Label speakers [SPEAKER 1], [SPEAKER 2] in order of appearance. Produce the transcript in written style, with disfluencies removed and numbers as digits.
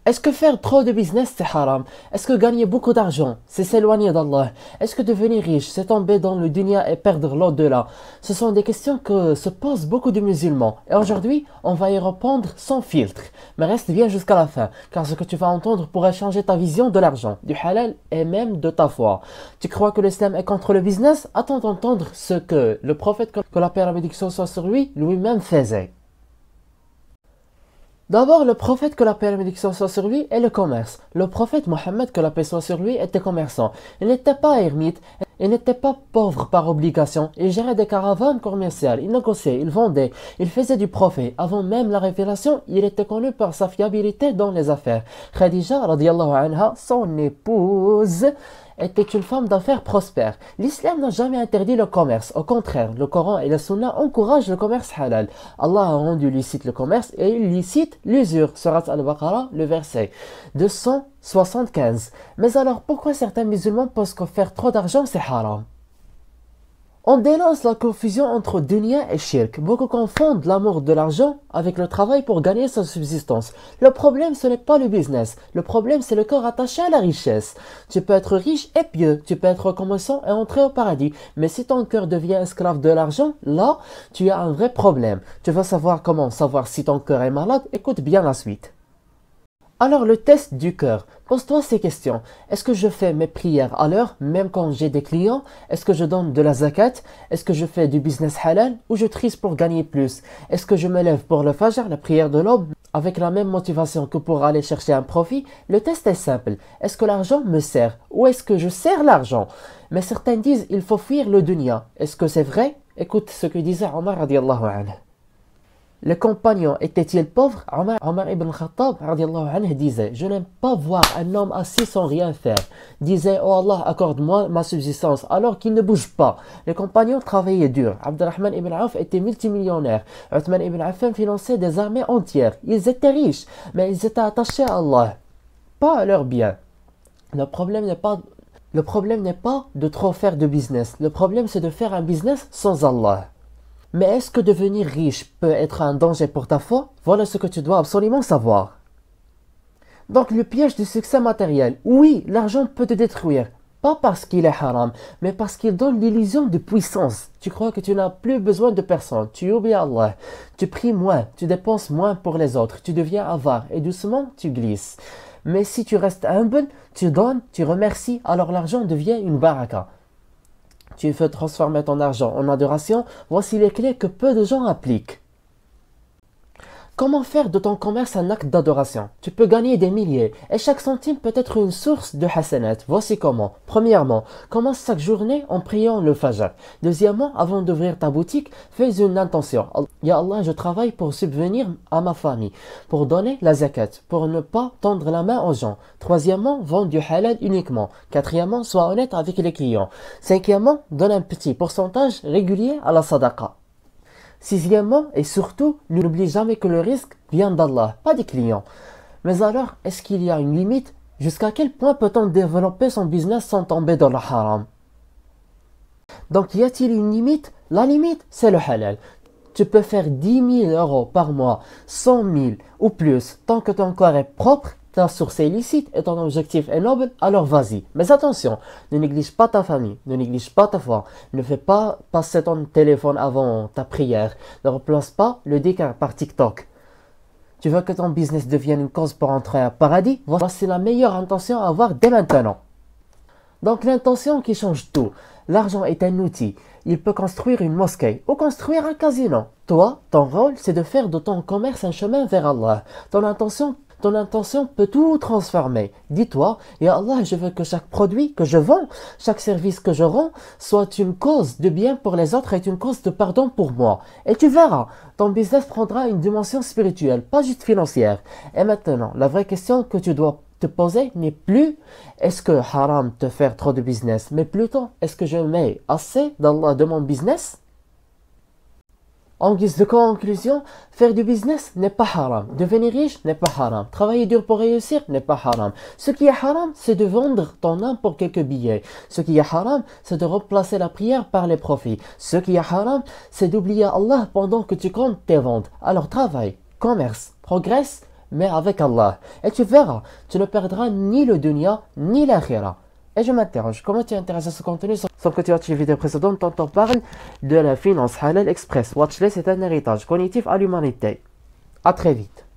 [SPEAKER 1] Est-ce que faire trop de business, c'est haram? Est-ce que gagner beaucoup d'argent, c'est s'éloigner d'Allah? Est-ce que devenir riche, c'est tomber dans le dunya et perdre l'au-delà? Ce sont des questions que se posent beaucoup de musulmans. Et aujourd'hui, on va y répondre sans filtre. Mais reste bien jusqu'à la fin, car ce que tu vas entendre pourrait changer ta vision de l'argent, du halal et même de ta foi. Tu crois que l'islam est contre le business? Attends d'entendre ce que le prophète, que la paix et la bénédiction soit sur lui, lui-même faisait. D'abord, le prophète, que la paix et la bénédiction soit sur lui, est le commerce. Le prophète Mohammed, que la paix soit sur lui, était commerçant. Il n'était pas ermite, il n'était pas pauvre par obligation. Il gérait des caravanes commerciales, il négociait, il vendait, il faisait du profit. Avant même la révélation, il était connu par sa fiabilité dans les affaires. Khadija, radiyallahu anha, son épouse, était une femme d'affaires prospère. L'islam n'a jamais interdit le commerce. Au contraire, le Coran et la Sunna encouragent le commerce halal. Allah a rendu licite le commerce et illicite l'usure. Surat Al-Baqarah, le verset 275. Mais alors, pourquoi certains musulmans pensent que faire trop d'argent, c'est haram? On dénonce la confusion entre dunya et shirk. Beaucoup confondent l'amour de l'argent avec le travail pour gagner sa subsistance. Le problème, ce n'est pas le business. Le problème, c'est le corps attaché à la richesse. Tu peux être riche et pieux. Tu peux être commerçant et entrer au paradis. Mais si ton cœur devient esclave de l'argent, là, tu as un vrai problème. Tu veux savoir comment savoir si ton cœur est malade? Écoute bien la suite. Alors le test du cœur. Pose-toi ces questions. Est-ce que je fais mes prières à l'heure, même quand j'ai des clients? Est-ce que je donne de la zakat? Est-ce que je fais du business halal ou je trise pour gagner plus? Est-ce que je me lève pour le fajr, la prière de l'aube, avec la même motivation que pour aller chercher un profit? Le test est simple. Est-ce que l'argent me sert ou est-ce que je sers l'argent? Mais certains disent il faut fuir le dunya. Est-ce que c'est vrai? Écoute ce que disait Omar radiyallahu anhu. Le compagnon était-il pauvre? Omar ibn Khattab radiallahu anhu disait: je n'aime pas voir un homme assis sans rien faire. Disait: oh Allah, accorde-moi ma subsistance, alors qu'il ne bouge pas. Les compagnons travaillaient dur. Abdurrahman ibn Auf était multimillionnaire. Uthman ibn Affan finançait des armées entières. Ils étaient riches, mais ils étaient attachés à Allah, pas à leurs biens. Le problème n'est pas de trop faire de business. Le problème, c'est de faire un business sans Allah. Mais est-ce que devenir riche peut être un danger pour ta foi? Voilà ce que tu dois absolument savoir. Donc le piège du succès matériel. Oui, l'argent peut te détruire. Pas parce qu'il est haram, mais parce qu'il donne l'illusion de puissance. Tu crois que tu n'as plus besoin de personne. Tu oublies Allah. Tu pries moins. Tu dépenses moins pour les autres. Tu deviens avare et doucement tu glisses. Mais si tu restes humble, tu donnes, tu remercies, alors l'argent devient une baraka. Tu veux transformer ton argent en adoration, voici les clés que peu de gens appliquent. Comment faire de ton commerce un acte d'adoration? Tu peux gagner des milliers et chaque centime peut être une source de hasanat. Voici comment. Premièrement, commence chaque journée en priant le fajr. Deuxièmement, avant d'ouvrir ta boutique, fais une intention. Ya Allah, je travaille pour subvenir à ma famille, pour donner la zakat, pour ne pas tendre la main aux gens. Troisièmement, vends du halal uniquement. Quatrièmement, sois honnête avec les clients. Cinquièmement, donne un petit pourcentage régulier à la sadaqa. Sixièmement, et surtout, n'oublie jamais que le risque vient d'Allah, pas des clients. Mais alors, est-ce qu'il y a une limite? Jusqu'à quel point peut-on développer son business sans tomber dans le haram? Donc, y a-t-il une limite? La limite, c'est le halal. Tu peux faire 10 000 euros par mois, 100 000 ou plus, tant que ton corps est propre, ta source est illicite et ton objectif est noble, alors vas-y. Mais attention, ne néglige pas ta famille, ne néglige pas ta foi, ne fais pas passer ton téléphone avant ta prière, ne remplace pas le dhikr par TikTok. Tu veux que ton business devienne une cause pour entrer au paradis? Voici la meilleure intention à avoir dès maintenant. Donc l'intention qui change tout. L'argent est un outil. Il peut construire une mosquée ou construire un casino. Toi, ton rôle, c'est de faire de ton commerce un chemin vers Allah. Ton intention peut tout transformer. Dis-toi, ya Allah, je veux que chaque produit que je vends, chaque service que je rends, soit une cause de bien pour les autres et une cause de pardon pour moi. Et tu verras, ton business prendra une dimension spirituelle, pas juste financière. Et maintenant, la vraie question que tu dois te poser n'est plus est-ce que haram te faire trop de business, mais plutôt est-ce que je mets assez d'Allah de mon business? En guise de conclusion, faire du business n'est pas haram. Devenir riche n'est pas haram. Travailler dur pour réussir n'est pas haram. Ce qui est haram, c'est de vendre ton âme pour quelques billets. Ce qui est haram, c'est de remplacer la prière par les profits. Ce qui est haram, c'est d'oublier Allah pendant que tu comptes tes ventes. Alors travaille, commerce, progresse mais avec Allah. Et tu verras, tu ne perdras ni le dunya ni l'akhira. Et je m'interroge, comment tu es intéressé à ce contenu sans que tu aies une vidéo précédente dont on parle de la finance halal express. Watchlist est un héritage cognitif à l'humanité. À très vite.